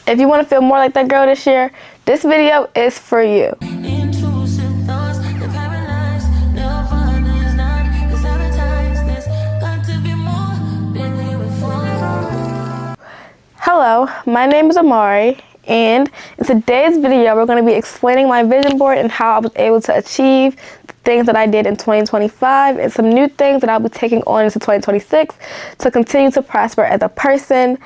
If you want to feel more like that girl this year, this video is for you. Hello, my name is Amari, and in today's video, we're going to be explaining my vision board and how I was able to achieve the things that I did in 2025 and some new things that I'll be taking on into 2026 to continue to prosper as a person.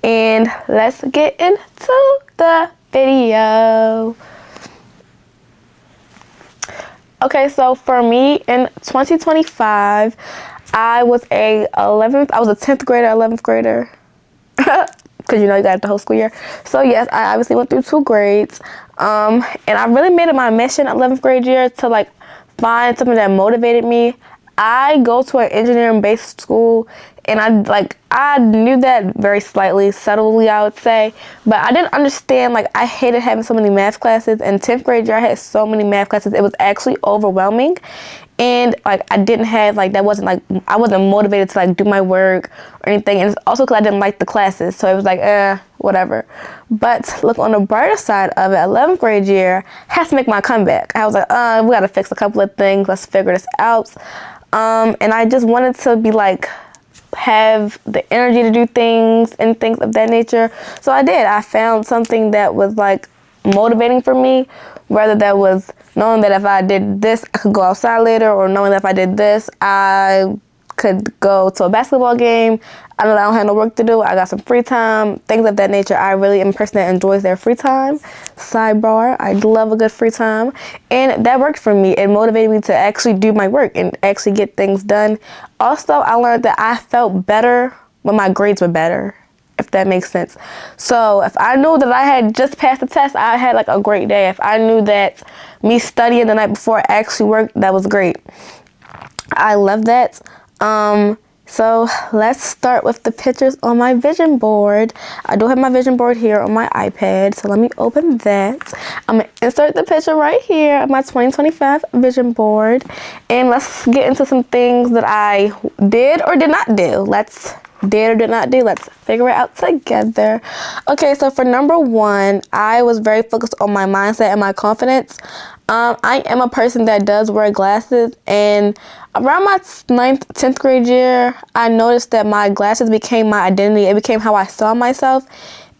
And let's get into the video. Okay, so for me in 2025, I was a 10th grader, 11th grader. Because you got the whole school year. So yes, I obviously went through 2 grades. And I really made it my mission 11th grade year to find something that motivated me. I go to an engineering-based school, and I knew that very subtly, I would say, but I didn't understand. I hated having so many math classes. In 10th grade year, I had so many math classes. It was actually overwhelming, and I didn't have I wasn't motivated to do my work or anything. And it's also because I didn't like the classes, so it was whatever. But look, on the brighter side of it, 11th grade year has to make my comeback. I was like, we gotta fix a couple of things. Let's figure this out. And I just wanted to be have the energy to do things and things of that nature. So I did. I found something that was motivating for me, whether that was knowing that if I did this, I could go outside later, or knowing that if I did this, I could go to a basketball game. I know that I don't have no work to do. I got some free time, things of that nature. I really am a person that enjoys their free time. Sidebar, I love a good free time. And that worked for me. It motivated me to actually do my work and actually get things done. Also, I learned that I felt better when my grades were better, if that makes sense. So if I knew that I had just passed the test, I had a great day. If I knew that me studying the night before actually worked, that was great. I love that. So let's start with the pictures on my vision board. I do have my vision board here on my iPad, so let me open that. I'm gonna insert the picture right here of my 2025 vision board, and let's get into some things that I did or did not do. Let's figure it out together. Okay, so for number 1, I was very focused on my mindset and my confidence. I am a person that does wear glasses, and around my 9th, 10th grade year, I noticed that my glasses became my identity. It became how I saw myself,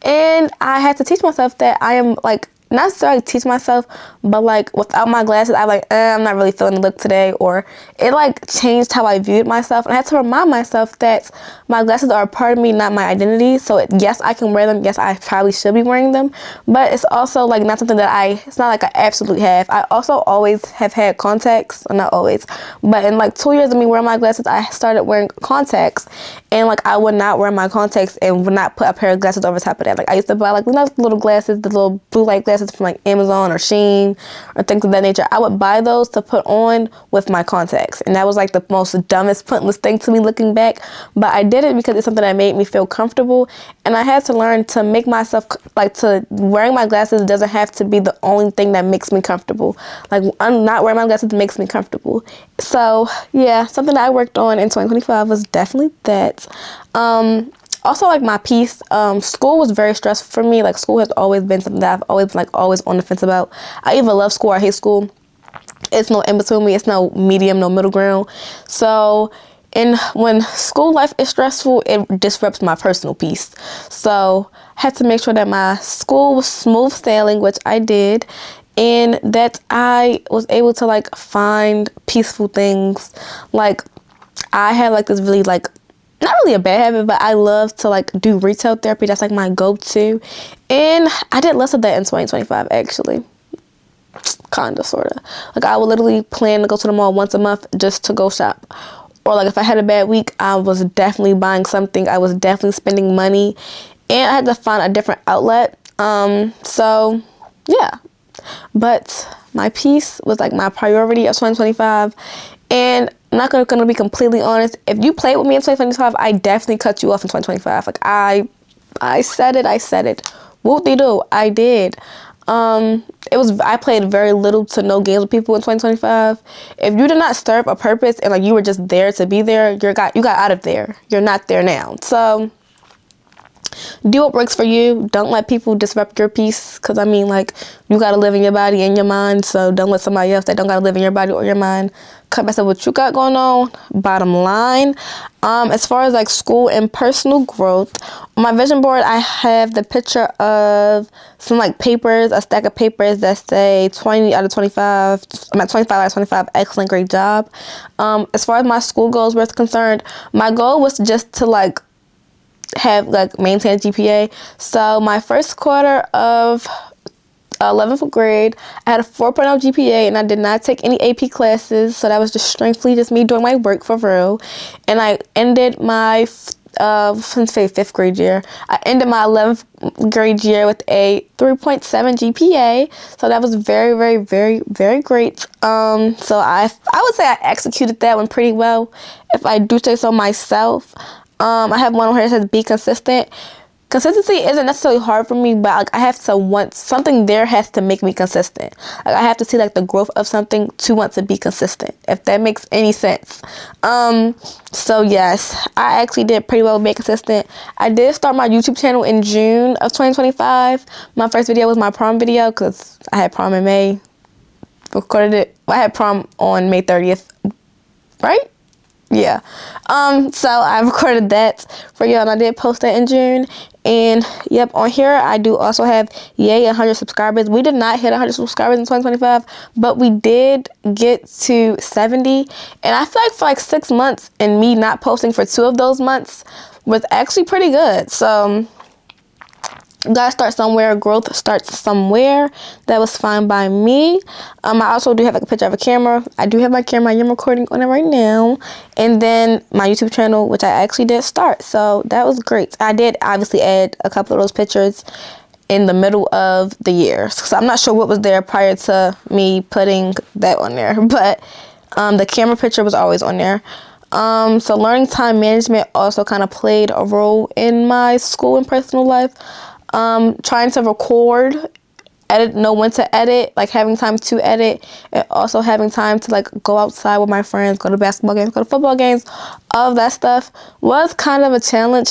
and I had to teach myself that I am not necessarily teach myself, but without my glasses, I'm I'm not really feeling the look today, or it changed how I viewed myself. And I had to remind myself that my glasses are a part of me, not my identity. So yes, I can wear them. Yes, I probably should be wearing them, but it's also not something that it's not I absolutely have. I also always have had contacts, or not always, but in 2 years of me wearing my glasses, I started wearing contacts, and I would not wear my contacts and would not put a pair of glasses over top of that. I used to buy little glasses, the little blue light glasses from Amazon or Shein or things of that nature. I would buy those to put on with my contacts, and that was the most dumbest, pointless thing to me looking back, but I did it because it's something that made me feel comfortable. And I had to learn to make myself to wearing my glasses doesn't have to be the only thing that makes me comfortable. I'm not wearing my glasses makes me comfortable. So yeah, something that I worked on in 2025 was definitely that. Also, my peace. School was very stressful for me. School has always been something that I've always always on the fence about. I either love school or I hate school. It's no in between me. It's no medium, no middle ground. So, when school life is stressful, it disrupts my personal peace. So I had to make sure that my school was smooth sailing, which I did, and that I was able to find peaceful things. I had this really not really a bad habit, but I love to do retail therapy. That's my go-to, and I did less of that in 2025 actually. Kinda, sorta. I would literally plan to go to the mall once a month just to go shop, or if I had a bad week, I was definitely buying something. I was definitely spending money, and I had to find a different outlet. So yeah, but my peace was my priority of 2025. And I'm not gonna be completely honest. If you played with me in 2025, I definitely cut you off in 2025. I said it. Whoop-de-doo, I did. I played very little to no games with people in 2025. If you did not serve a purpose and you were just there to be there, you got out of there. You're not there now. So do what works for you. Don't let people disrupt your peace, because I mean, like, you gotta live in your body and your mind, so don't let somebody else that don't gotta live in your body or your mind cut myself what you got going on. Bottom line, as far as like school and personal growth, on my vision board I have the picture of some like papers, a stack of papers that say 20 out of 25. I'm at 25 out of 25, excellent, great job. As far as my school goals were concerned, my goal was just to like have like maintain GPA. So my first quarter of 11th grade, I had a 4.0 GPA, and I did not take any AP classes, so that was just strictly just me doing my work for real. And I ended my since 5th grade year, I ended my 11th grade year with a 3.7 GPA, so that was very, very, very, very great. So I would say I executed that one pretty well, if I do say so myself. I have one on here that says be consistent. Consistency isn't necessarily hard for me, but like, I have to want something, there has to make me consistent. Like, I have to see like the growth of something to want to be consistent, if that makes any sense. So yes, I actually did pretty well with being consistent. I did start my YouTube channel in June of 2025. My first video was my prom video, because I had prom in May. Recorded it. I had prom on May 30th, right? Yeah. So I recorded that for y'all, and I did post that in June. And yep, on here I do also have yay 100 subscribers. We did not hit 100 subscribers in 2025, but we did get to 70. And I feel like for like 6 months, and me not posting for 2 of those months was actually pretty good. So you gotta start somewhere. Growth starts somewhere. That was fine by me. I also do have like a picture of a camera. I do have my camera. I am recording on it right now. And then my YouTube channel, which I actually did start. So that was great. I did obviously add a couple of those pictures in the middle of the year. So I'm not sure what was there prior to me putting that on there. But the camera picture was always on there. So learning time management also kind of played a role in my school and personal life. Trying to record, edit, know when to edit, like having time to edit, and also having time to like go outside with my friends, go to basketball games, go to football games. All of that stuff was kind of a challenge,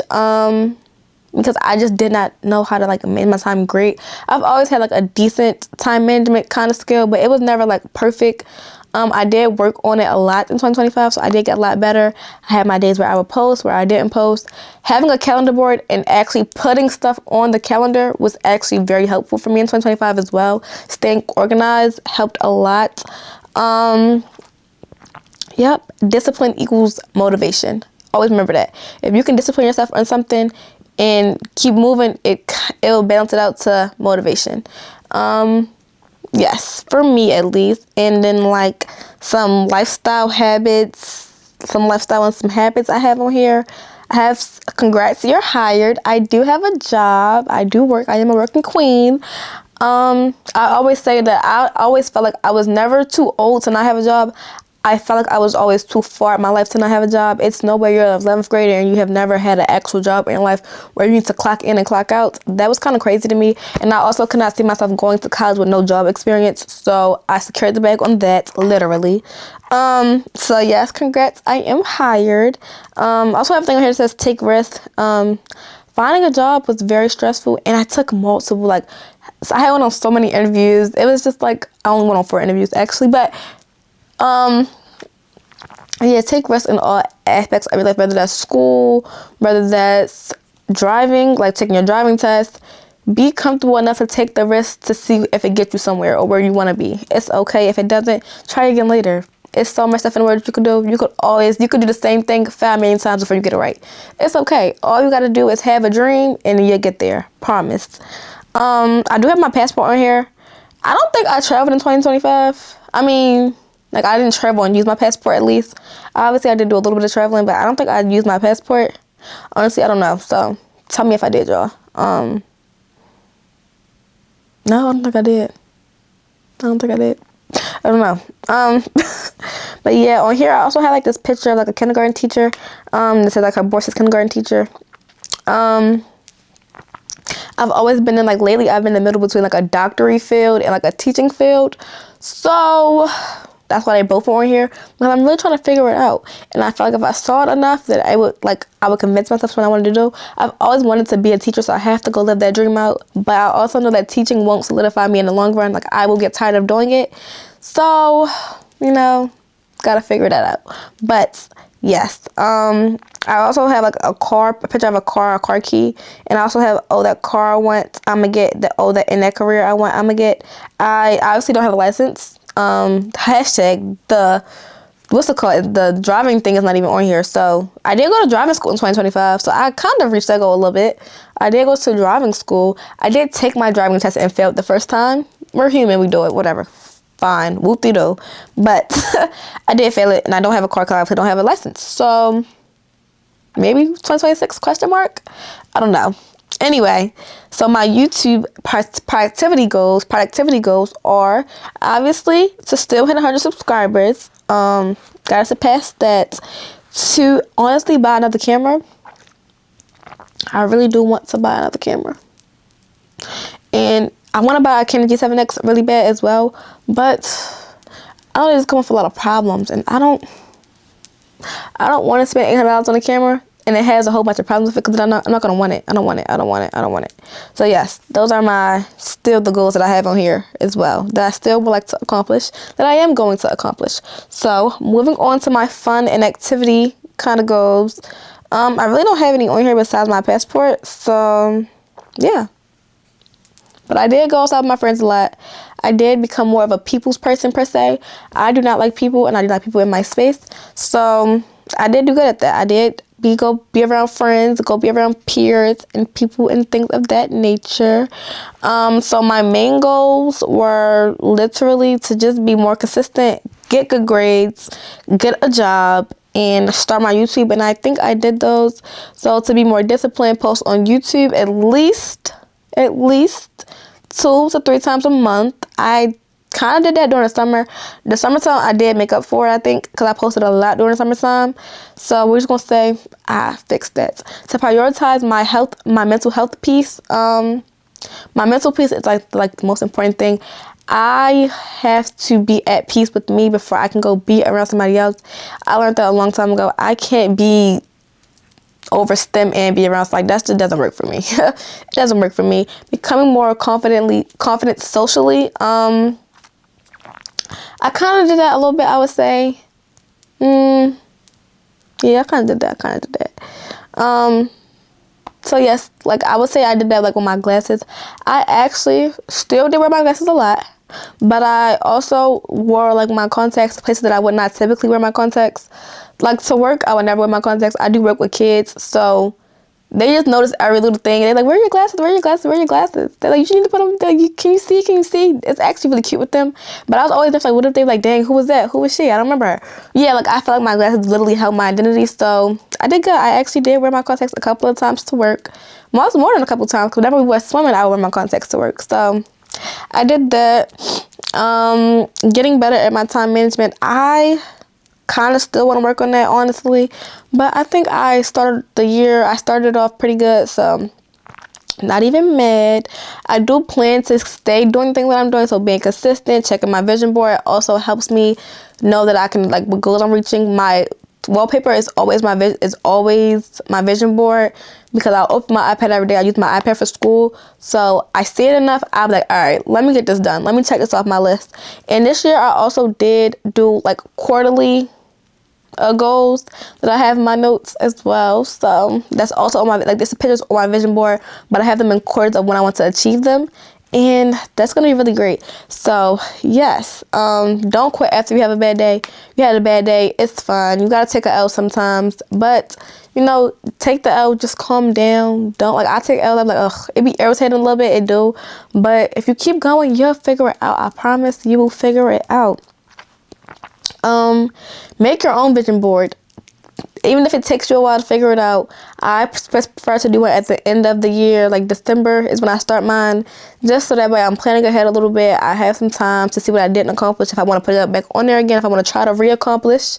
because I just did not know how to like manage my time great. I've always had like a decent time management kind of skill, but it was never like perfect. I did work on it a lot in 2025, so I did get a lot better. I had my days where I would post, where I didn't post. Having a calendar board and actually putting stuff on the calendar was actually very helpful for me in 2025 as well. Staying organized helped a lot. Yep, discipline equals motivation. Always remember that. If you can discipline yourself on something and keep moving, it'll balance it out to motivation. Yes, for me at least. And then like some lifestyle habits, and some habits I have on here. I have, congrats, you're hired. I do have a job. I do work. I am a working queen. I always say that I always felt like I was never too old to not have a job. I felt like I was always too far in my life to not have a job. It's no way you're an 11th grader and you have never had an actual job in your life where you need to clock in and clock out. That was kind of crazy to me. And I also could not see myself going to college with no job experience. So I secured the bag on that, literally. So yes, congrats, I am hired. Also have a thing on here that says take risks. Finding a job was very stressful, and I took multiple, like, so I went on so many interviews. It was just like, I only went on 4 interviews actually, but yeah, take risks in all aspects of your life, whether that's school, whether that's driving, like taking your driving test. Be comfortable enough to take the risk to see if it gets you somewhere or where you want to be. It's okay. If it doesn't, try again later. It's so much stuff in the world that you could do. You could do the same thing 5 million times before you get it right. It's okay. All you got to do is have a dream and you'll get there. Promise. I do have my passport on here. I don't think I traveled in 2025. I mean, like, I didn't travel and use my passport at least. Obviously, I did do a little bit of traveling, but I don't think I used my passport. Honestly, I don't know. So, tell me if I did, y'all. No, I don't think I did. I don't know. But yeah, on here, I also had, like, this picture of, like, a kindergarten teacher. That said, like, her boy says kindergarten teacher. I've always been in, like, lately, I've been in the middle between, like, a doctory field and, like, a teaching field. So that's why they both are on here. But I'm really trying to figure it out. And I feel like if I saw it enough, that I would convince myself what I wanted to do. I've always wanted to be a teacher, so I have to go live that dream out. But I also know that teaching won't solidify me in the long run. Like, I will get tired of doing it. So, gotta figure that out. But yes, I also have like a picture of a car key, and I also have that car I want, I'm gonna get, that in that career I want, I'm gonna get. I obviously don't have a license. Hashtag the driving thing is not even on here. So I did go to driving school in 2025, so I kind of reached that goal a little bit. I did go to driving school. I did take my driving test and failed the first time. We're human, we do it, whatever. Fine, whoop-de-doo. But I did fail it, and I don't have a car because I don't have a license. So maybe 2026 question mark? I don't know. Anyway, so my YouTube productivity goals are obviously to still hit 100 subscribers. Gotta surpass that. To honestly buy another camera. I really do want to buy another camera. And I want to buy a Canon G7X really bad as well, but I know it's coming with a lot of problems, and I don't want to spend $800 on a camera, and it has a whole bunch of problems with it, because I'm not gonna want it. I don't want it. So yes, those are still the goals that I have on here as well, that I still would like to accomplish, that I am going to accomplish. So moving on to my fun and activity kind of goals. I really don't have any on here besides my passport, so yeah. But I did go outside with my friends a lot. I did become more of a people's person, per se. I do not like people, and I do not like people in my space. So I did do good at that. I did go be around friends, go be around peers and people and things of that nature. So my main goals were literally to just be more consistent, get good grades, get a job, and start my YouTube. And I think I did those. So to be more disciplined, post on YouTube at least 2 to 3 times a month. I kind of did that during the summer. The summertime, I did make up for it, I think, because I posted a lot during the summertime. So we're just going to say I fixed that. To prioritize my mental health piece, my mental piece is like the most important thing. I have to be at peace with me before I can go be around somebody else. I learned that a long time ago. I can't be over STEM and be around. Like, that just doesn't work for me. It doesn't work for me. Becoming more confident socially. I kind of did that a little bit, I would say. Yeah, I kind of did that. So yes, like I would say I did that like with my glasses. I actually still did wear my glasses a lot, but I also wore like my contacts places that I would not typically wear my contacts. Like to work, I would never wear my contacts. I do work with kids, so they just notice every little thing. They're like, where are your glasses? Where are your glasses? Where are your glasses? They're like, you need to put them, like, can you see? Can you see? It's actually really cute with them. But I was always just like, what if they like, dang, who was that? Who was she? I don't remember her. Yeah, like I feel like my glasses literally held my identity. So I did good. I actually did wear my contacts a couple of times to work. More than a couple of times, because whenever we were swimming, I would wear my contacts to work. So I did that. Getting better at my time management. I kind of still want to work on that, honestly, but I think I started off pretty good, so not even mad. I do plan to stay doing things that I'm doing, so being consistent, checking my vision board also helps me know that I can, like, what goals I'm reaching. My wallpaper is always my vision board, because I'll open my iPad every day. I use my iPad for school, so I see it enough. I'm like, all right, let me get this done. Let me check this off my list. And this year I also did do like quarterly goals that I have in my notes as well. So that's also on my, like, this pictures on my vision board, but I have them in quarters of when I want to achieve them, and that's gonna be really great. So yes, don't quit after you have a bad day. You had a bad day, it's fine. You gotta take a L sometimes, but take the L, just calm down. Don't, like, I take L, I'm like, ugh, it be irritating a little bit, it do, but if you keep going, you'll figure it out. I promise you will figure it out. Make your own vision board. Even if it takes you a while to figure it out, I prefer to do it at the end of the year. Like December is when I start mine, just so that way I'm planning ahead a little bit. I have some time to see what I didn't accomplish. If I want to put it back on there again, if I want to try to reaccomplish,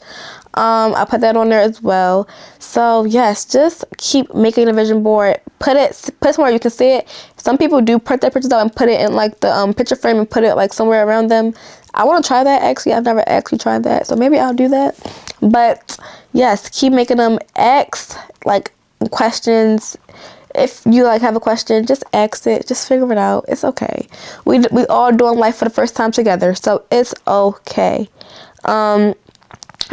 I put that on there as well. So yes, just keep making a vision board. Put it somewhere you can see it. Some people do print their pictures out and put it in like the picture frame and put it like somewhere around them. I want to try that. Actually, I've never actually tried that, so maybe I'll do that. But yes, keep making them X like questions. If you like have a question, just ask it. Just figure it out. It's okay. We all doing life for the first time together, so it's okay.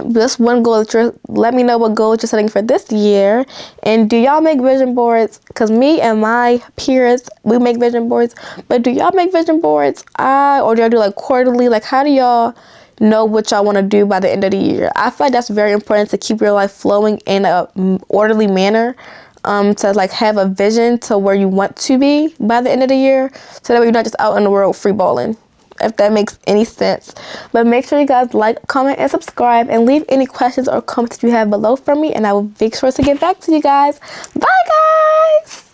This one goal that let me know what goals you're setting for this year, and do y'all make vision boards? Because me and my peers, we make vision boards, but do y'all make vision boards? Or do y'all do like quarterly? Like, how do y'all know what y'all want to do by the end of the year? I feel like that's very important to keep your life flowing in a orderly manner, to like have a vision to where you want to be by the end of the year, so that way you're not just out in the world free balling, if that makes any sense. But make sure you guys like, comment, and subscribe, and leave any questions or comments that you have below for me, and I will make sure to get back to you guys. Bye, guys!